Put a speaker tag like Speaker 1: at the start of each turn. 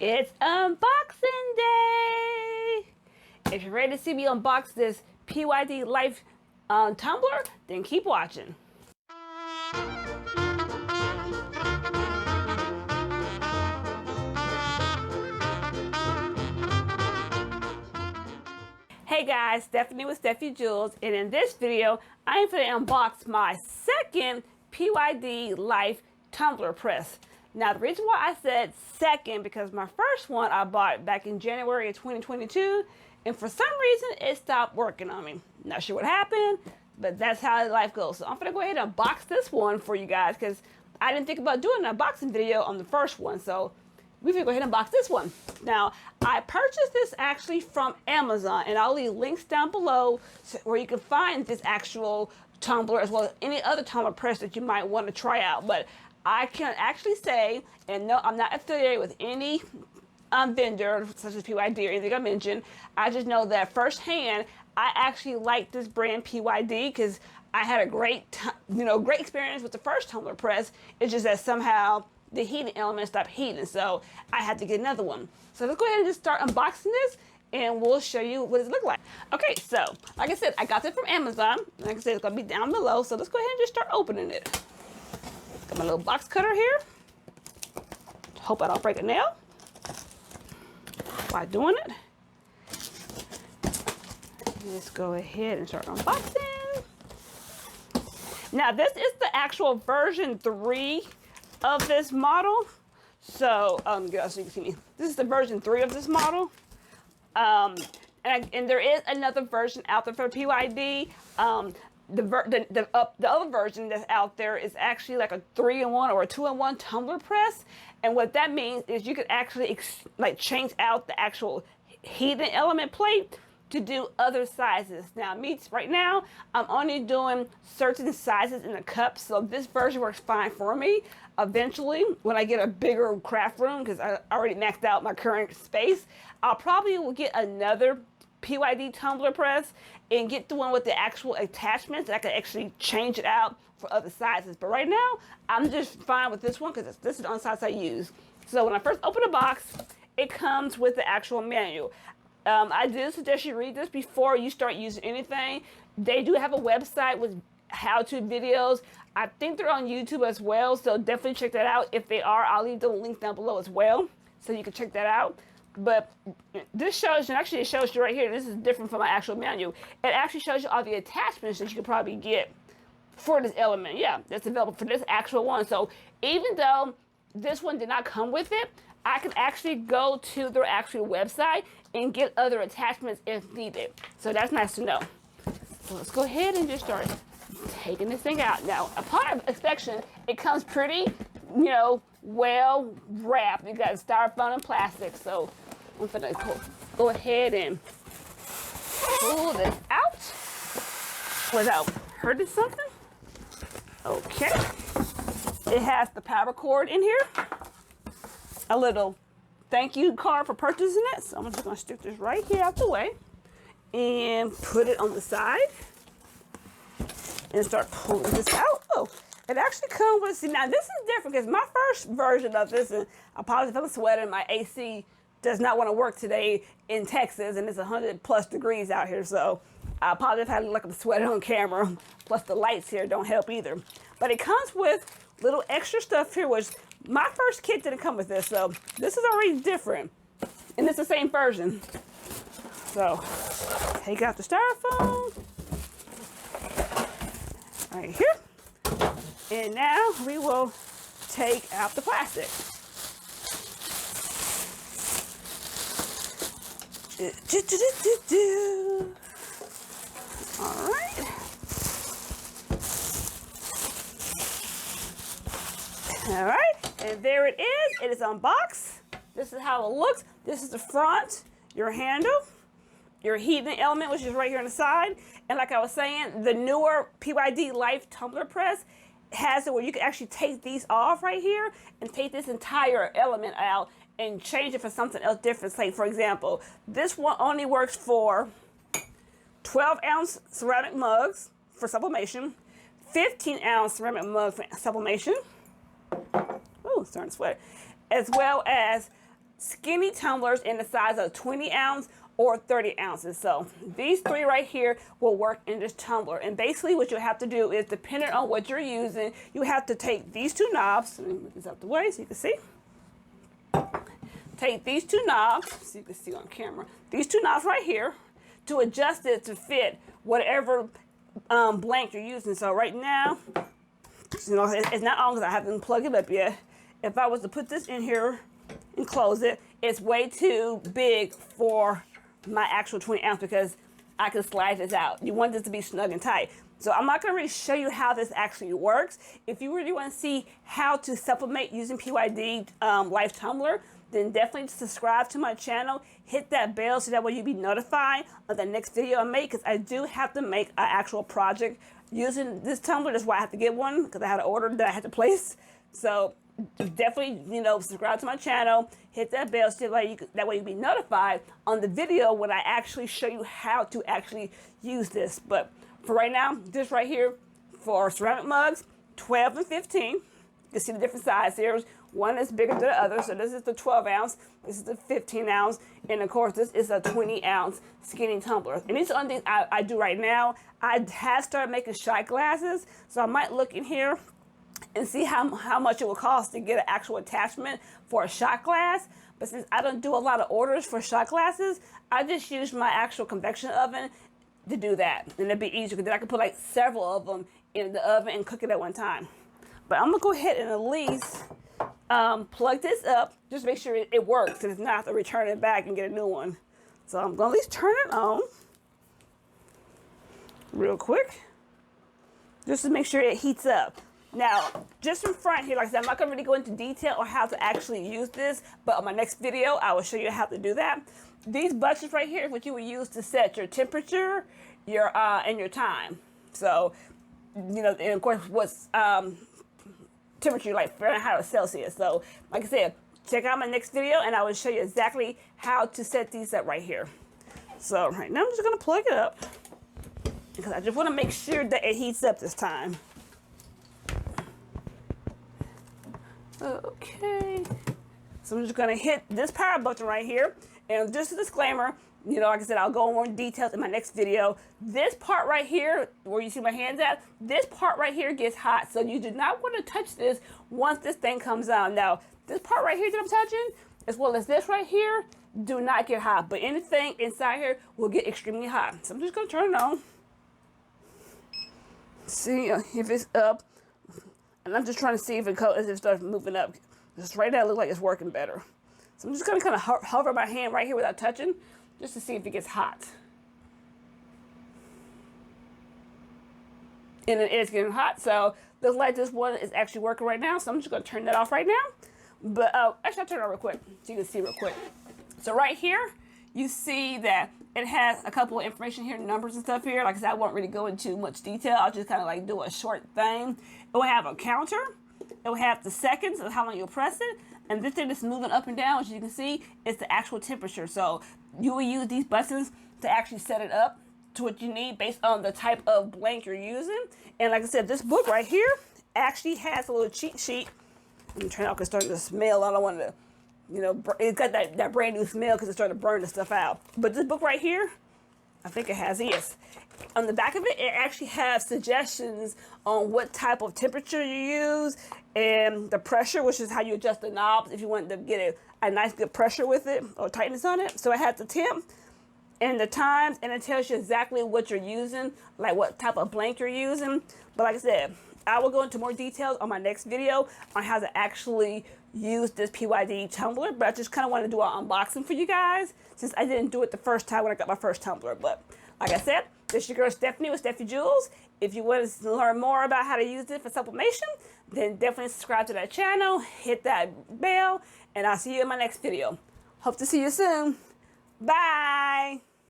Speaker 1: It's unboxing day! If you're ready to see me unbox this PYD Life tumbler, then keep watching. Hey guys, Stefanie with Steffy Jewels, and in this video, I'm going to unbox my second PYD Life tumbler press. Now, the reason why I said second, because my first one I bought back in January of 2022, and for some reason, it stopped working on me. Not sure what happened, but that's how life goes. So I'm going to go ahead and unbox this one for you guys, because I didn't think about doing an unboxing video on the first one, so we're going to go ahead and unbox this one. Now, I purchased this actually from Amazon, and I'll leave links down below where you can find this actual tumbler as well as any other tumbler press that you might want to try out. But I can actually say, and no, I'm not affiliated with any vendor such as PYD or anything I mentioned. I just know that firsthand, I actually like this brand PYD because I had a great experience with the first tumbler press. It's just that somehow the heating element stopped heating, so I had to get another one. So let's go ahead and just start unboxing this, and we'll show you what it looks like. Okay, so like I said, I got it from Amazon. Like I said, it's gonna be down below. So let's go ahead and just start opening it. Got my little box cutter here. Hope I don't break a nail while doing it. Let's go ahead and start unboxing. Now this is the actual version 3 of this model. So so you can see me. This is the version 3 of this model. And there is another version out there for PYD. The other version that's out there is actually like a 3-in-1 or a 2-in-1 tumbler press. And what that means is you could actually change out the actual heating element plate to do other sizes. Now, right now, I'm only doing certain sizes in the cups, so this version works fine for me. Eventually, when I get a bigger craft room, because I already maxed out my current space, I'll probably will get another PYD tumbler press and get the one with the actual attachments that I can actually change it out for other sizes. But right now, I'm just fine with this one because this is the only size I use. So when I first open the box, it comes with the actual manual. I do suggest you read this before you start using anything. They do have a website with how-to videos. I think they're on YouTube as well, so definitely check that out. If they are, I'll leave the link down below as well, so you can check that out. But this shows you, actually it shows you right here, this is different from my actual manual. It actually shows you all the attachments that you could probably get for this element. Yeah, that's available for this actual one. So even though this one did not come with it, I can actually go to their actual website and get other attachments if needed. So that's nice to know. So let's go ahead and just start taking this thing out. Now, upon inspection, it comes pretty, well wrapped. You got styrofoam and plastic. So I'm gonna go ahead and pull this out without hurting something. Okay. It has the power cord in here. A little thank you card for purchasing it. So I'm just gonna stick this right here out the way and put it on the side and start pulling this out. Oh, it actually comes with, see now this is different because my first version of this, and I apologize if I'm sweating, my AC does not want to work today in Texas and it's 100+ degrees out here. So I apologize if I look like I'm sweating on camera. Plus the lights here don't help either. But it comes with little extra stuff here, which my first kit didn't come with this, so this is already different. And it's the same version. So, take out the styrofoam. Right here. And now we will take out the plastic. All right. All right, and there it is. It is unboxed. This is how it looks. This is the front, your handle, your heating element, which is right here on the side. And like I was saying, the newer PYD Life tumbler press has it where you can actually take these off right here and take this entire element out and change it for something else different. Say, for example, this one only works for 12-ounce ceramic mugs for sublimation, 15-ounce ceramic mugs for sublimation. Ooh, starting to sweat. As well as skinny tumblers in the size of 20 ounce or 30 ounces. So these 3 right here will work in this tumbler. And basically what you have to do is, depending on what you're using, you have to take these 2 knobs. Let me move this out the way so you can see. Take these 2 knobs, so you can see on camera, these 2 knobs right here, to adjust it to fit whatever blank you're using. So right now, you know, it's not on because I haven't plugged it up yet. If I was to put this in here and close it, it's way too big for my actual 20 ounce because I can slide this out. You want this to be snug and tight. So I'm not going to really show you how this actually works. If you really want to see how to sublimate using PYD Life Tumbler, then definitely subscribe to my channel. Hit that bell so that way you'll be notified of the next video I make, because I do have to make an actual project using this tumbler. That's why I have to get one, because I had an order that I had to place. So definitely, you know, subscribe to my channel, hit that bell so that way you'll be notified on the video when I actually show you how to actually use this. But for right now, this right here for ceramic mugs, 12 and 15. You can see the different size here. One is bigger than the other. So this is the 12 ounce, this is the 15 ounce, and of course this is a 20 ounce skinny tumbler. And these are the things I do right now. I have started making shot glasses, so I might look in here and see how much it will cost to get an actual attachment for a shot glass. But since I don't do a lot of orders for shot glasses, I just use my actual convection oven to do that. And it'd be easier because then I can put like several of them in the oven and cook it at one time. But I'm gonna go ahead and at least plug this up, just make sure it works, and if not, I have to return it back and get a new one. So I'm gonna at least turn it on real quick, just to make sure it heats up. Now, just in front here, like I said, I'm not gonna really go into detail on how to actually use this, but on my next video, I will show you how to do that. These buttons right here is what you will use to set your temperature, your and your time. So, you know, and of course, what's temperature like Fahrenheit or Celsius. So, like I said, check out my next video, and I will show you exactly how to set these up right here. So, right now, I'm just gonna plug it up because I just want to make sure that it heats up this time. Okay, so I'm just gonna hit this power button right here, and just a disclaimer, you know, like I said, I'll go in more details in my next video. This part right here, where you see my hands at, this part right here gets hot, so you do not want to touch this once this thing comes on. Now, this part right here that I'm touching, as well as this right here, do not get hot, but anything inside here will get extremely hot. So I'm just gonna turn it on. See if it's up. And I'm just trying to see if it starts moving up. Just right now, it looks like it's working better. So I'm just going to kind of hover my hand right here without touching, just to see if it gets hot. And it is getting hot, so looks like this one is actually working right now. So I'm just going to turn that off right now. But actually, I'll turn it on real quick so you can see real quick. So right here, you see that it has a couple of information here, numbers and stuff here. Like I said, I won't really go into much detail. I'll just kind of like do a short thing. It will have a counter. It will have the seconds of how long you'll press it. And this thing that's moving up and down, as you can see, is the actual temperature. So you will use these buttons to actually set it up to what you need based on the type of blank you're using. And like I said, this book right here actually has a little cheat sheet. Let me turn it off because it's starting to smell. I don't want to, you know, it's got that brand new smell because it's starting to burn the stuff out. But this book right here, I think it has this. On the back of it, it actually has suggestions on what type of temperature you use and the pressure, which is how you adjust the knobs if you want to get a nice good pressure with it or tightness on it. So it has the temp and the times, and it tells you exactly what you're using, like what type of blank you're using. But like I said, I will go into more details on my next video on how to actually use this PYD tumbler, but I just kind of want to do an unboxing for you guys since I didn't do it the first time when I got my first tumbler. But like I said, this is your girl Stefanie with Steffy Jewels. If you want to learn more about how to use it for sublimation, then definitely subscribe to that channel, hit that bell, and I'll see you in my next video. Hope to see you soon. Bye.